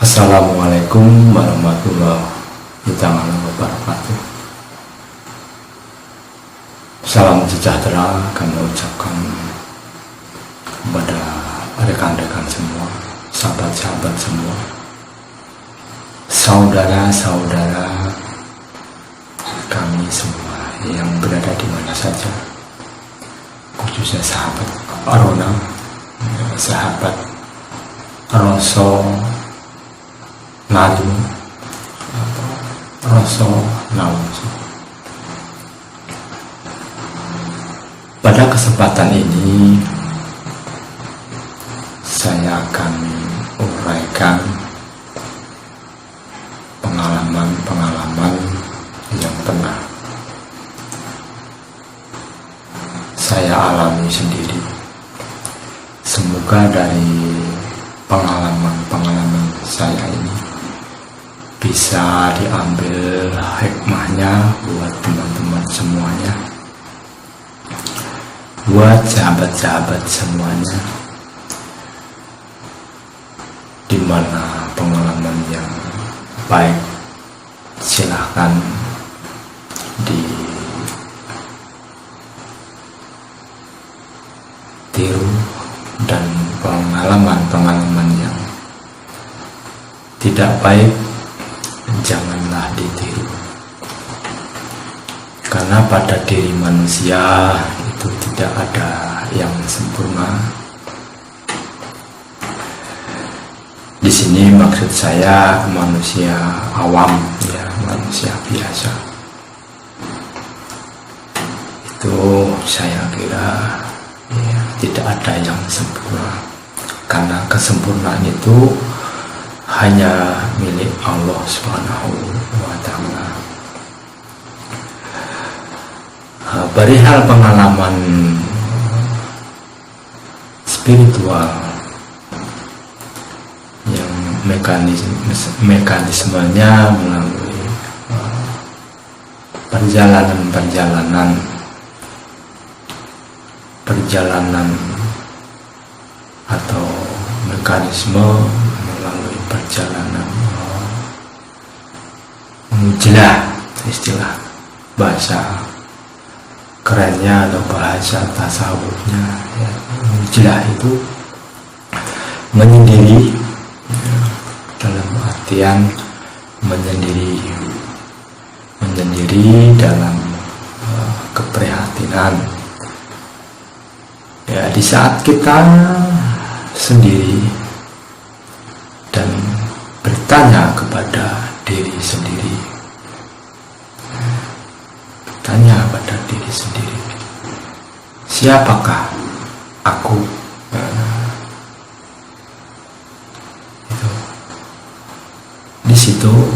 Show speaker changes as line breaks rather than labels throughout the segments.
Assalamualaikum warahmatullahi wabarakatuh. Salam sejahtera kami ucapkan kepada rekan-rekan semua, sahabat-sahabat semua, saudara-saudara kami semua yang berada di mana saja, khususnya sahabat Arona, sahabat Rosso Nalim atau Rosso Nawuso. Pada kesempatan ini saya akan uraikan pengalaman-pengalaman yang pernah saya alami sendiri. Semoga dari pengalaman-pengalaman saya ini bisa diambil hikmahnya buat teman-teman semuanya, buat sahabat-sahabat semuanya, di mana pengalaman yang baik silahkan ditiru, dan pengalaman-pengalaman yang tidak baik janganlah ditiru, karena pada diri manusia itu tidak ada yang sempurna. Di sini maksud saya manusia awam, ya, manusia biasa. Itu saya kira ya, tidak ada yang sempurna, karena kesempurnaan itu hanya milik Allah Subhanahu wa Ta'ala. Perihal pengalaman spiritual yang mekanismenya melalui perjalanan atau mekanisme melalui perjalanan menjelah, istilah bahasa kerennya atau bahasa tasawufnya, ya, menjelah itu menyendiri, ya, dalam artian menyendiri dalam keprihatinan. Ya, di saat kita sendiri dan bertanya kepada diri sendiri, bertanya pada diri sendiri, siapakah aku? Itu di situ,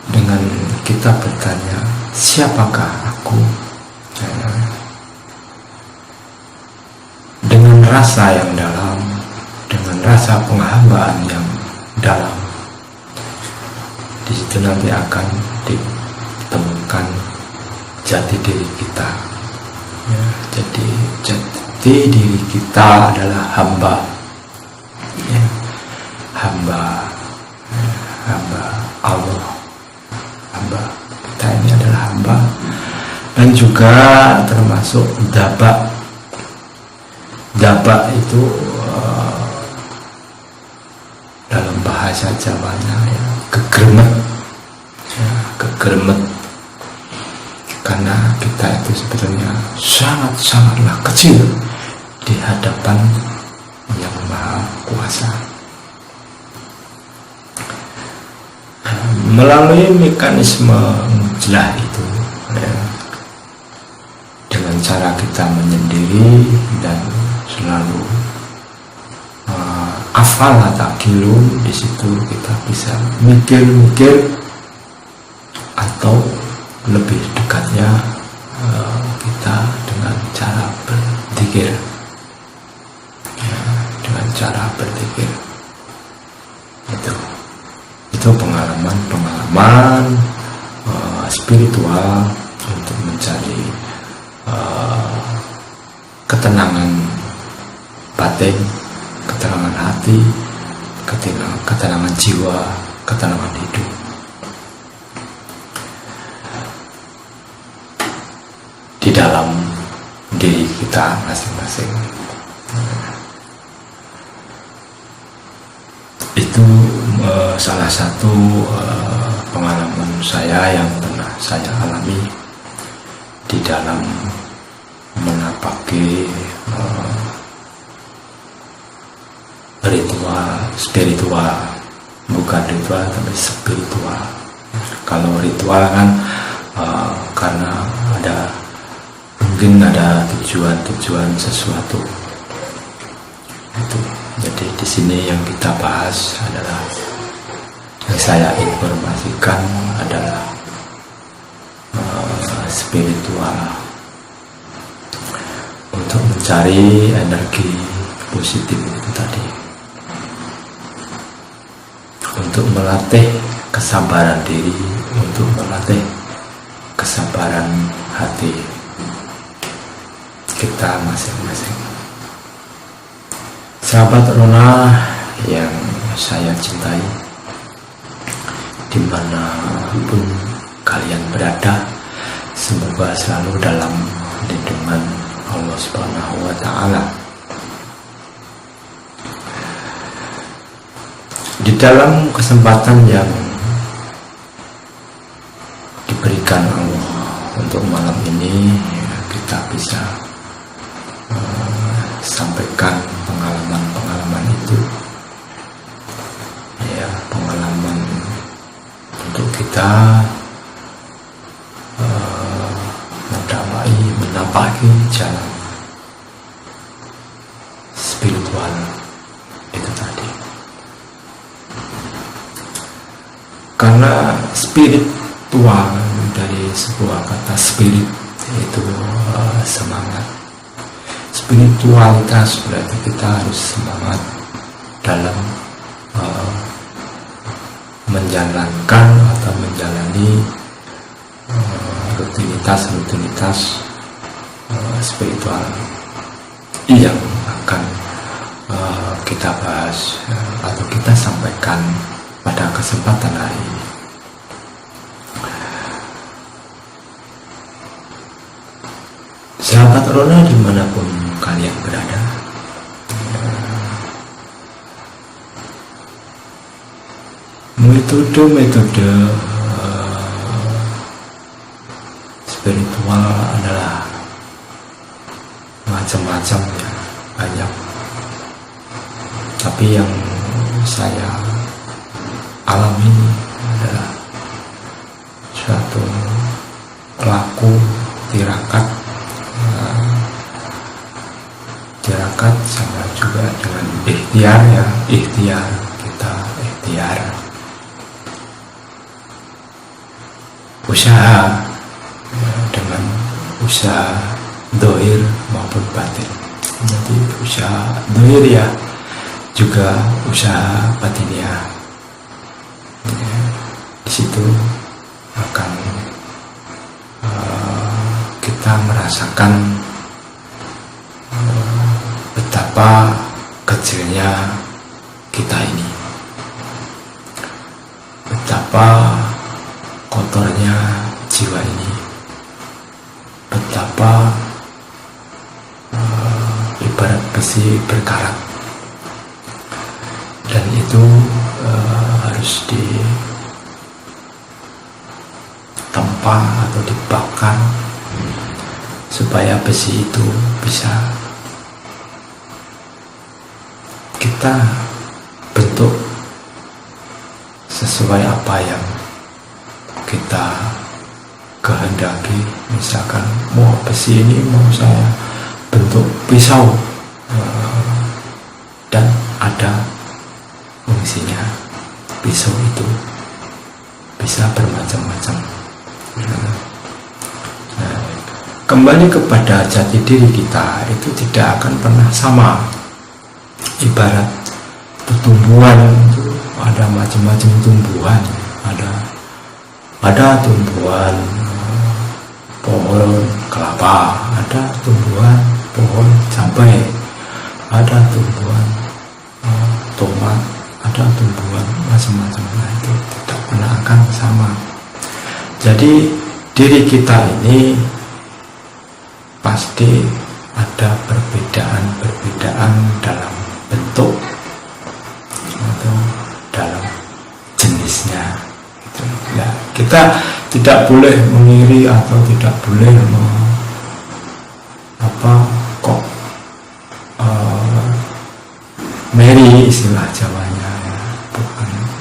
dengan kita bertanya siapakah aku, dengan rasa yang dalam, dengan rasa penghambaan yang dalam, di situ nanti akan ditemukan jati diri kita. Ya, jadi jati diri kita adalah hamba, ya, hamba Allah, hamba kita ini adalah hamba, dan juga termasuk dabak. Dabak itu dalam bahasa Jawanya, ya, kegremet, ya, kegremet, karena kita itu sebetulnya sangatlah kecil di hadapan Yang Maha Kuasa. Melalui mekanisme menjelah itu, ya, dengan cara kita menyendiri dan selalu afala takilun, di situ kita bisa mikir-mikir, atau lebih dekatnya kita dengan cara berzikir, ya, dengan cara berzikir. Itu pengalaman spiritual untuk mencari ketenangan batin, ketenangan hati, ketenangan jiwa, ketenangan hidup. Di dalam diri kita masing-masing. Itu salah satu pengalaman saya yang pernah saya alami di dalam menapaki ritual spiritual, bukan ritual tapi spiritual. Kalau ritual kan karena mungkin ada tujuan sesuatu itu. Jadi di sini yang kita bahas adalah, yang saya informasikan adalah spiritual, untuk mencari energi positif itu tadi, untuk melatih kesabaran diri, untuk melatih kesabaran hati kita masing-masing. Sahabat Rona yang saya cintai, dimanapun kalian berada, semoga selalu dalam lindungan Allah Subhanahu wa Ta'ala. Di dalam kesempatan yang diberikan Allah untuk malam ini, kita bisa sampaikan pengalaman-pengalaman itu, ya, pengalaman untuk kita menapaki jalan spiritual itu tadi. Karena spiritual dari sebuah kata spirit itu semangat. Spiritualitas berarti kita harus semangat dalam menjalankan atau menjalani rutinitas spiritual yang akan kita bahas atau kita sampaikan pada kesempatan hari ini. Sahabat Rona dimanapun kalian berada, metode spiritual adalah macam-macam, ya, banyak. Tapi yang saya alami adalah suatu laku tirakat sama juga dengan ikhtiar, ya, kita ikhtiar usaha, ya, dengan usaha dohir maupun batin. Jadi usaha dohir, ya, juga usaha batinnya, ya, di situ akan kita merasakan betapa kecilnya kita ini, betapa kotornya jiwa ini, betapa ibarat besi berkarat, dan itu harus ditempa atau dibakar supaya besi itu bisa kita bentuk sesuai apa yang kita kehendaki. Misalkan mau besi ini mau saya bentuk pisau, dan ada fungsinya. Pisau itu bisa bermacam-macam. Nah, kembali kepada jati diri kita itu tidak akan pernah sama. Ibarat tumbuhan itu ada macam-macam tumbuhan, ada tumbuhan pohon kelapa, ada tumbuhan pohon cabai, ada tumbuhan tomat, ada ada tumbuhan macam-macam, itu tidak pernah akan sama. Jadi diri kita ini pasti ada perbedaan dalam bentuk atau dalam jenisnya. Gitu. Ya, kita tidak boleh mengiri atau tidak boleh Mary istilah Jawanya, ya.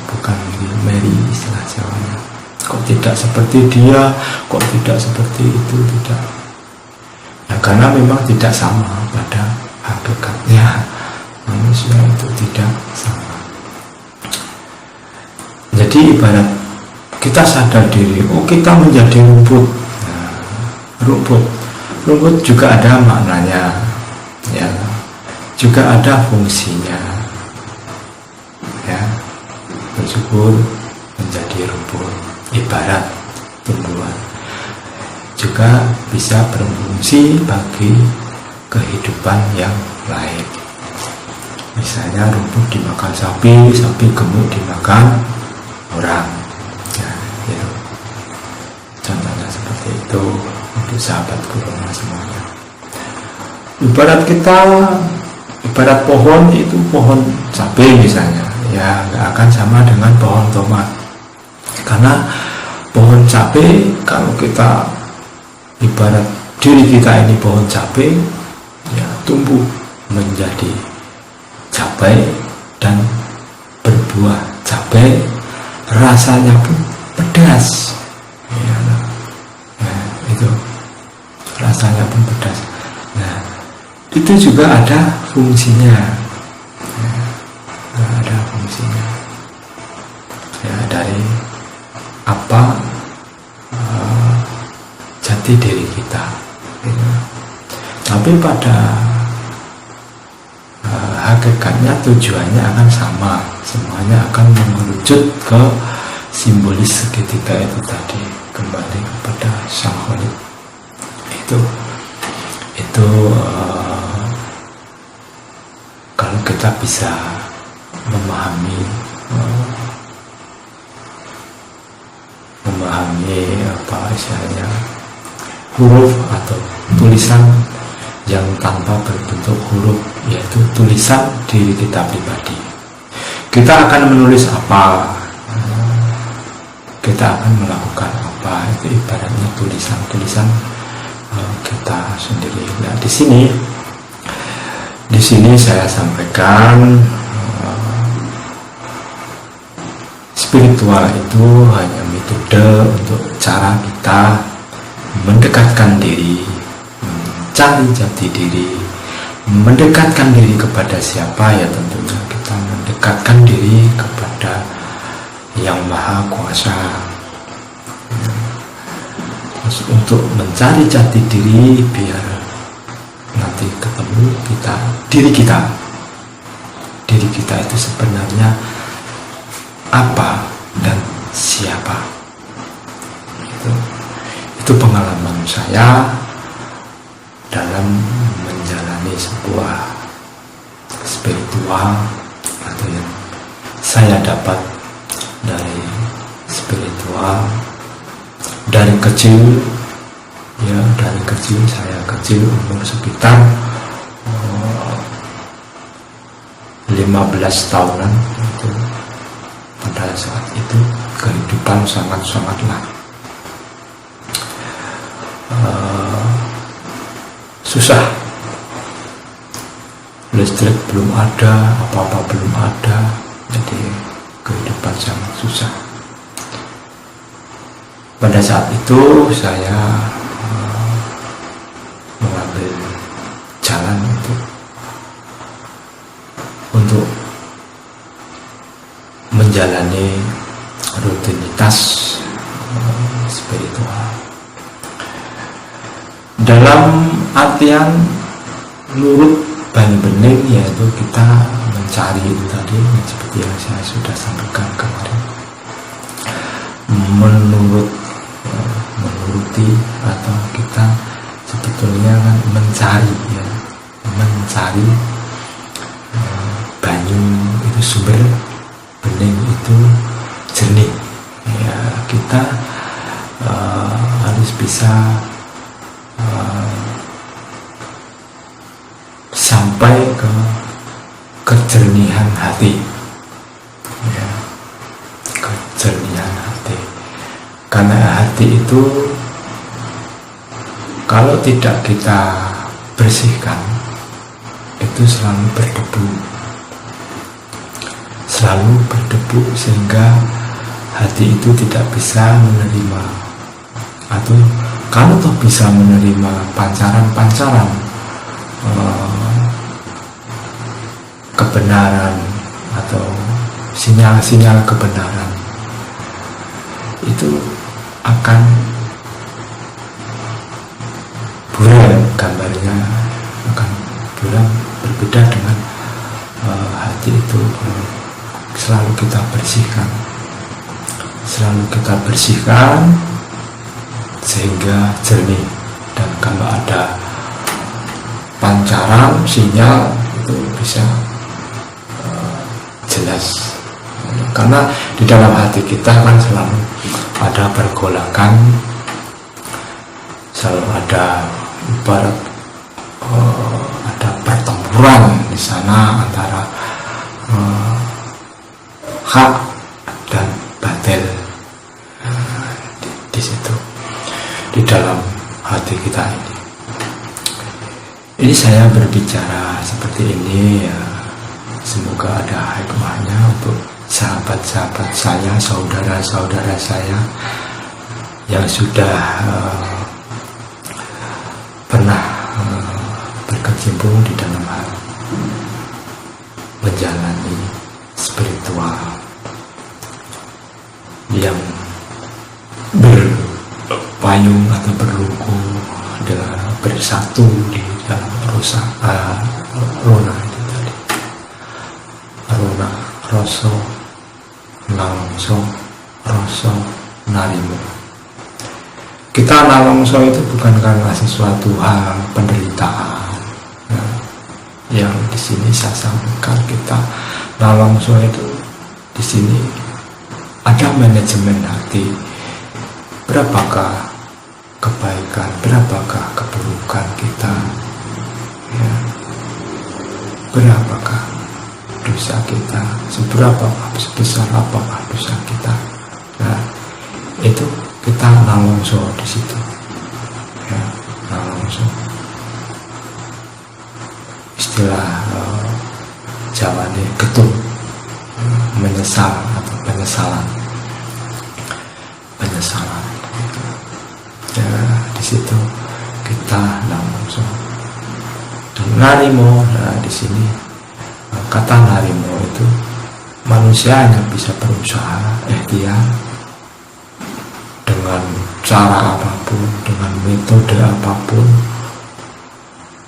bukan Mary istilah Jawanya. Kok tidak seperti dia, kok tidak seperti itu, tidak. Ya, karena memang tidak sama pada hakikatnya. Manusia itu tidak sama. Jadi ibarat kita sadar diri, kita menjadi rumput. Nah, rumput juga ada maknanya, ya, juga ada fungsinya, ya. Bersyukur menjadi rumput, ibarat tumbuhan, juga bisa berfungsi bagi kehidupan yang lain. Misalnya rumput dimakan sapi, sapi gemuk dimakan orang, ya, gitu. Contohnya seperti itu untuk sahabat corona semuanya. Ibarat pohon itu, pohon cabai misalnya, ya nggak akan sama dengan pohon tomat. Karena pohon cabai, kalau kita ibarat diri kita ini pohon cabai, ya tumbuh menjadi cabai dan berbuah cabai, rasanya pun pedas, ya, nah, itu rasanya pun pedas. Nah, itu juga ada fungsinya, ya, ada fungsinya, ya, dari apa jati diri kita, ya. Tapi pada hakikatnya tujuannya akan sama, semuanya akan mengerucut ke simbolis seketika itu tadi, kembali kepada Sang Khalid. Itu kalau kita bisa memahami apa istilahnya, huruf atau tulisan yang tanpa berbentuk huruf, yaitu tulisan diri kita pribadi. Kita akan menulis apa, kita akan melakukan apa, itu ibaratnya tulisan kita sendiri. Nah, di sini saya sampaikan spiritual itu hanya metode untuk cara kita mendekatkan diri, mencari jati diri, mendekatkan diri kepada siapa, ya tentunya kita mendekatkan diri kepada Yang Maha Kuasa. Terus untuk mencari jati diri biar nanti ketemu diri kita itu sebenarnya apa dan siapa. Itu pengalaman saya dalam menjalani sebuah spiritual, atau yang saya dapat dari spiritual dari kecil, ya, dari kecil, saya kecil umur sekitar 15 tahunan itu. Pada saat itu kehidupan sangatlah susah. Listrik belum ada, apa-apa belum ada, jadi kehidupan sangat susah. Pada saat itu saya mengambil jalan untuk menjalani rutinitas spiritual dalam artian nurut banyu bening, yaitu kita mencari itu tadi, seperti yang saya sudah sampaikan kemarin, menuruti, atau kita sebetulnya kan mencari, ya, mencari banyu itu sumber bening itu jernih. Ya, kita harus bisa sampai ke kejernihan hati, ya, kejernihan hati. Karena hati itu kalau tidak kita bersihkan itu selalu berdebu, sehingga hati itu tidak bisa menerima, atau kalau toh bisa menerima pancaran-pancaran kebenaran atau sinyal-sinyal kebenaran, itu akan buram gambarnya, akan buram. Berbeda dengan hati itu selalu kita bersihkan sehingga jernih. Dan kalau ada pancaran sinyal itu bisa jelas, karena di dalam hati kita kan selalu ada pergolakan, selalu ada ibarat ada pertempuran di sana antara hak dan batil. Di situ, di dalam hati kita ini. Ini saya berbicara seperti ini ya, semoga ada hikmahnya untuk sahabat-sahabat saya, saudara-saudara saya yang sudah pernah berkecimpung di dalam hal menjalani spiritual yang berpayung atau berluku adalah bersatu di dalam rona itu tadi, rona, roso, nalongso, roso, narimo. Kita nalongso itu bukan karena sesuatu hal penderitaan, ya, yang di sini saya sampaikan. Kita nalongso itu di sini ada manajemen hati. Berapakah kebaikan, berapakah keburukan kita, ya, berapakah dosa kita, sebesar apakah dosa kita. Nah, itu kita nalongso di situ, ya, nalongso. Istilah Jawa ini getun, menyesal atau penyesalan. Ya, di situ kita nalongso. Dan narimo, nah di sini kata narimo itu manusia hanya bisa berusaha ikhtiar dengan cara apapun, dengan metode apapun,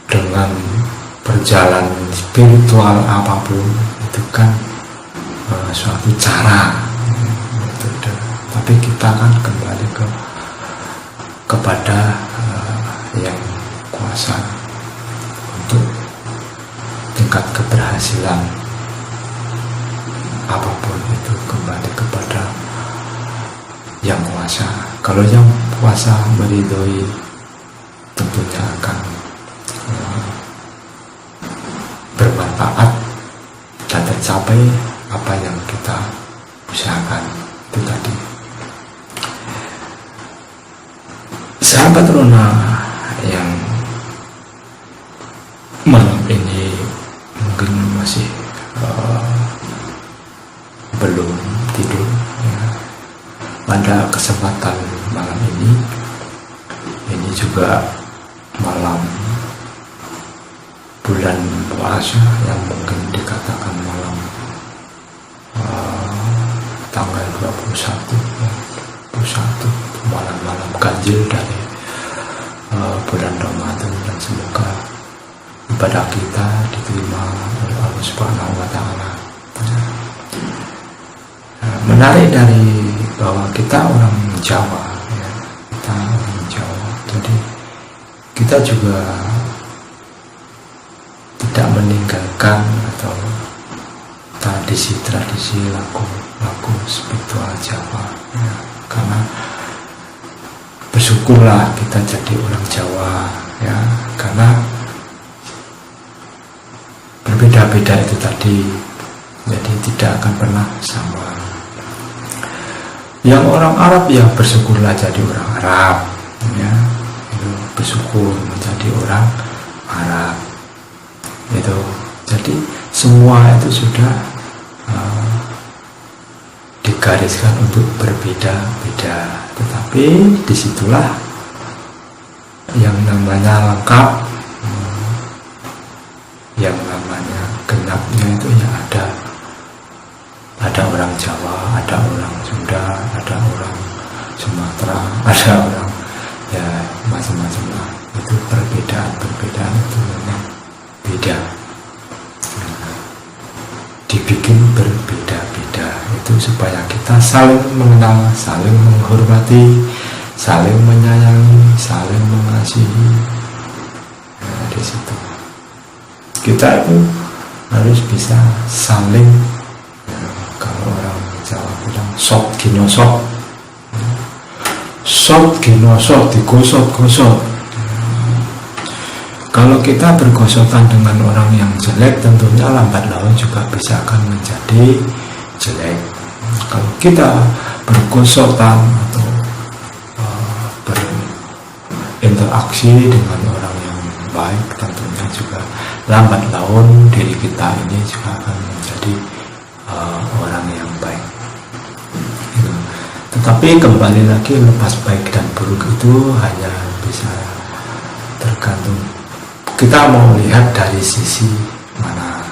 dengan perjalanan spiritual apapun, itu kan suatu cara, metode. Tapi kita kan kembali kepada yang kuasa untuk tingkat keberhasilan apapun itu, kembali kepada yang kuasa. Kalau yang kuasa meridhoi, tentunya akan bermanfaat dan tercapai apa yang kita usahakan. Itu tadi. Sahabat Rona yang malam ini mungkin masih belum tidur, ya. Pada kesempatan malam ini juga malam bulan puasa yang mungkin dikatakan malam tanggal 21, ya, 21 malam-malam ganjil dari bulan Ramadan, dan semoga ibadah kita diterima oleh Allah Subhanahu wa Ta'ala. Menarik dari bahwa kita orang Jawa, ya, kita orang Jawa, jadi kita juga tidak meninggalkan atau tradisi laku spiritual Jawa ya. Karena bersyukurlah kita jadi orang Jawa ya, karena berbeda-beda itu tadi, jadi tidak akan pernah sama. Yang orang Arab ya bersyukurlah jadi orang Arab ya, itu bersyukur menjadi orang Arab itu. Jadi semua itu sudah digariskan untuk berbeda-beda, tetapi disitulah yang namanya lengkap, yang namanya genapnya itu ya ada orang Jawa, ada orang Sunda, ada orang Sumatera, ada orang ya macam-macam lah. Itu perbedaan itu memang beda, dibikin berbeda-beda itu supaya kita saling mengenal, saling menghormati, saling menyayangi, saling mengasihi. Nah, di situ kita itu harus bisa saling ya, kalau orang Jawa bilang sok ginosok, sok ginosok, digosok-gosok. Kalau kita bergosokan dengan orang yang jelek, tentunya lambat laun juga bisa akan menjadi jelek. Kalau kita bergosokan atau berinteraksi dengan orang yang baik, tentunya juga lambat laun diri kita ini juga akan menjadi orang yang baik. Tetapi kembali lagi, lepas baik dan buruk itu hanya bisa tergantung kita mau lihat dari sisi mana,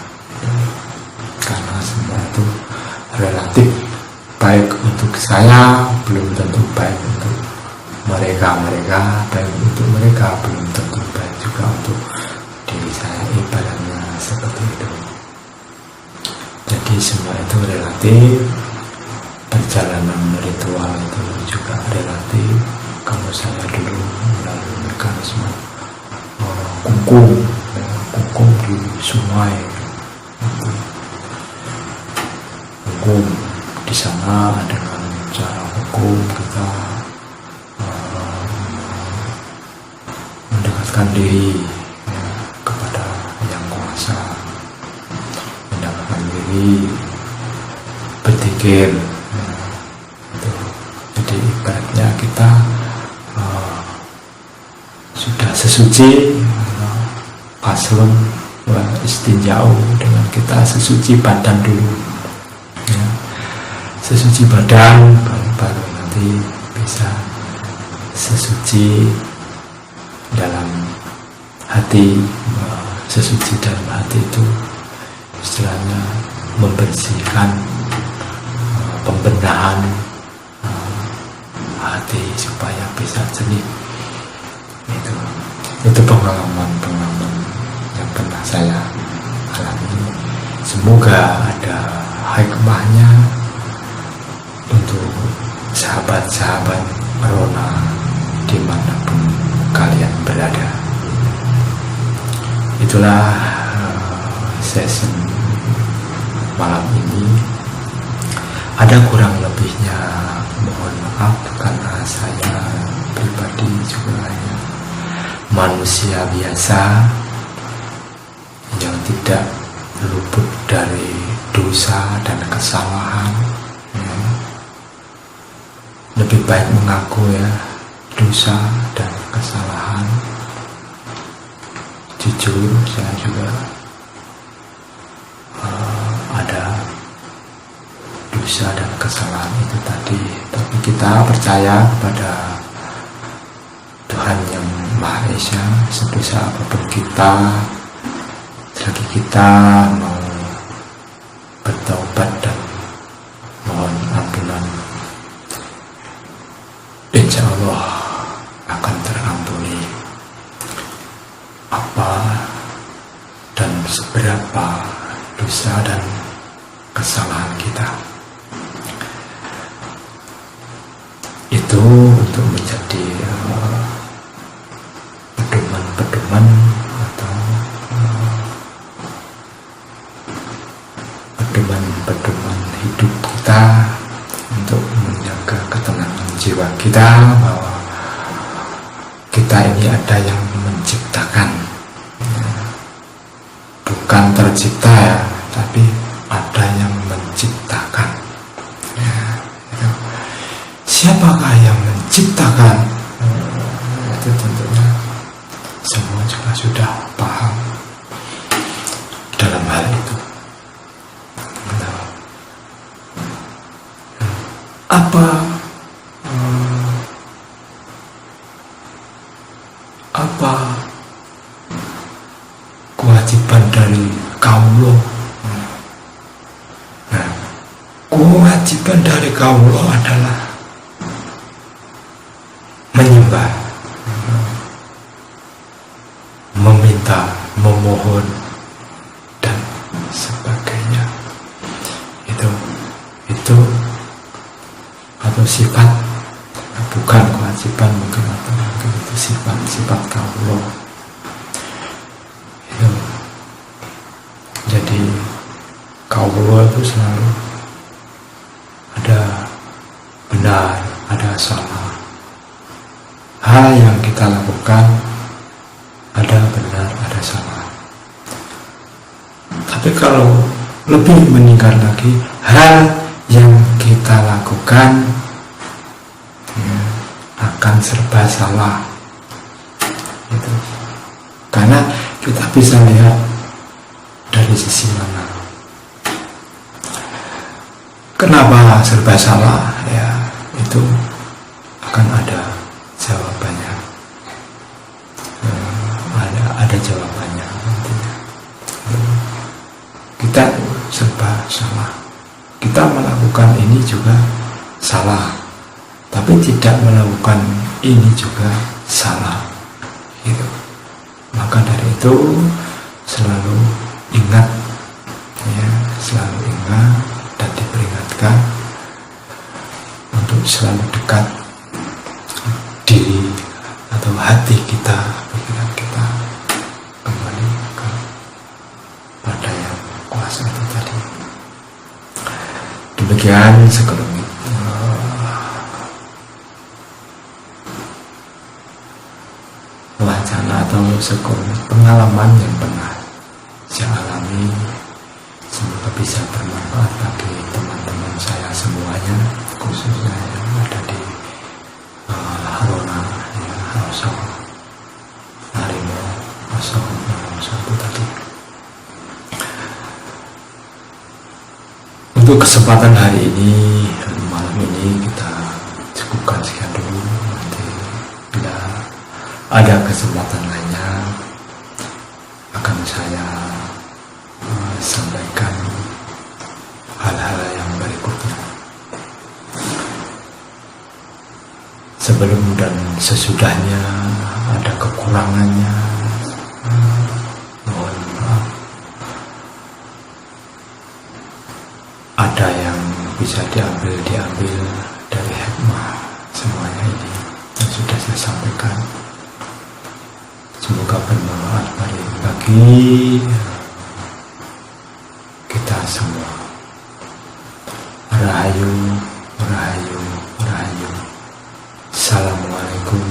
karena semua itu relatif. Baik untuk saya belum tentu baik untuk mereka, baik untuk mereka belum tentu baik juga untuk diri saya, ibaratnya seperti itu. Jadi semua itu relatif. Perjalanan ritual itu juga relatif. Kalau saya dulu melalui mekanisme kungkum di sungai, kungkum di sana dengan cara hukum kita mendekatkan diri ya, kepada yang kuasa, mendekatkan diri, berpikir ya, itu. Jadi ibaratnya kita sudah sesuci paslon istinjau, dengan kita sesuci badan dulu ya. Sesuci badan baru nanti bisa sesuci dalam hati. Sesuci dalam hati itu istilahnya membersihkan, pembenahan hati supaya bisa jernih. Itu pengalaman yang pernah saya alami. Semoga ada hikmahnya untuk sahabat-sahabat Rona dimanapun kalian berada. Itulah session malam ini. Ada kurang lebihnya mohon maaf, karena saya pribadi juga hanya manusia biasa yang tidak luput dari dosa dan kesalahan ya. Lebih baik mengaku ya, dosa dan kesalahan. Jujur saya juga ada dosa dan kesalahan itu tadi, tapi kita percaya kepada Tuhan yang Maha Esa. Sedosa apapun kita, selagi kita mau bertaubat dan mohon ampunan, insya Allah akan terampuni apa dan seberapa dosa dan kesalahan kita. Itu untuk menjadi pedoman atau pedoman pedoman hidup kita, untuk menjaga ketenangan jiwa kita, bahwa kita ini ada yang menciptakan, bukan tercipta ya, tapi ada yang menciptakan. Siapakah yang menciptakan? Itu tentunya semua juga sudah paham dalam hal itu. Apa kewajiban dari kaulo? Nah, kewajiban dari kaulo adalah menyembah, meminta, memohon, dan sebagainya. Itu atau sifat, bukan kewajiban mungkin, atau mungkin itu sifat kaulo. Jadi kaulo itu selalu ada benar, ada salah. Hal yang kita lakukan ada benar, ada salah. Tapi kalau lebih meningkat lagi, hal yang kita lakukan akan serba salah. Gitu. Karena kita bisa lihat dari sisi mana. Kenapa serba salah? Ya, itu akan ada jawabannya. Ada jawabannya nantinya. Kita serba salah. Kita melakukan ini juga salah, tapi tidak melakukan ini juga salah. Gitu. Maka dari itu selalu ingat, ya, selalu ingat dan diperingatkan untuk selalu dekat diri atau hati kita, pikiran kita kembali kepada yang kuasa itu tadi. Demikian sekelumit wacana atau sekelumit pengalaman yang pernah saya alami. Semoga bisa bermanfaat bagi teman-teman saya semuanya, khususnya yang ada di Harona, ya, Harso, Arimo, Harso, itu tadi. Untuk kesempatan hari ini, malam ini kita cukupkan sekian dulu. Nanti bila ada kesempatan lainnya akan saya sampaikan hal-hal yang berikutnya. Sebelum dan sesudahnya ada kekurangannya, mohon maaf. Ada yang bisa diambil dari hikmah semuanya ini yang sudah saya sampaikan. Semoga bermanfaat bagi kita semua. Rahayu, rahayu, rahayu. Assalamualaikum